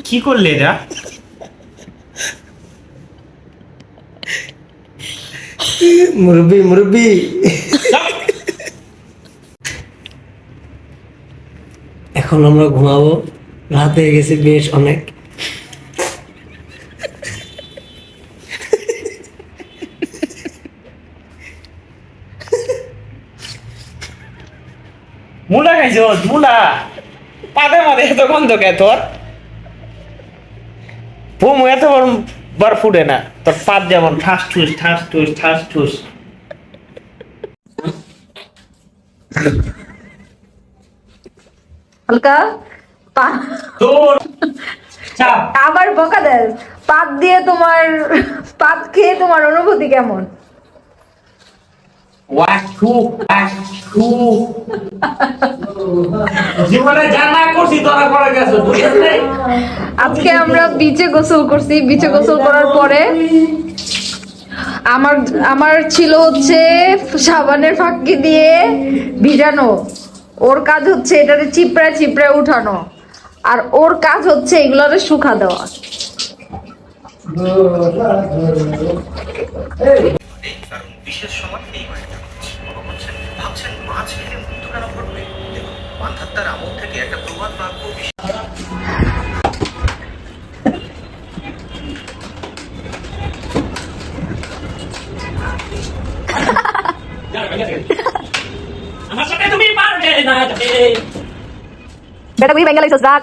কি করলে এরা? মুরব্বি মুরব্বি এখন আমরা ঘুমাবো, রাত হয়ে গেছে বেশ অনেক। মুলা খাইছো? মুলা পাতে মাঝে এত গন্ধ কে তোর? বোম এত বড় বার ফুটে না তোর, পাত যেমন ঠাস ঠুস ঠাস ঠুস ঠাস ঠুস। হালকা তোর চাপ। আবার বকা দেন। পাত দিয়ে তোমার, পাত খেয়ে তোমার অনুভূতি কেমন? ওয়াশু ওয়াশু জীবনে জানা করছি তোরা করে গেছো বুঝছিস? আজকে আমরা বিচে গোসল করছি। বিচে গোসল করার পরে আমার আমার ছিল হচ্ছে সাবানের ফাঁকি দিয়ে ভিজানো, ওর কাজ হচ্ছে এটাতে চিপড়ায় চিপড়ায় উঠানো, আর ওর কাজ হচ্ছে এগুলোরে শুকা দেওয়া। কারণ বিশেষ সময় এই বাড়িতে ভাবছেন মাছ খেলে মৃত্যু কেন ঘটবে? দেখুন মানধাত্তার আমল থেকে একটা প্রবাদ বাক্য আমার সাথে তুমি পারবে না। বেটা তুই বেঙ্গল রাখ।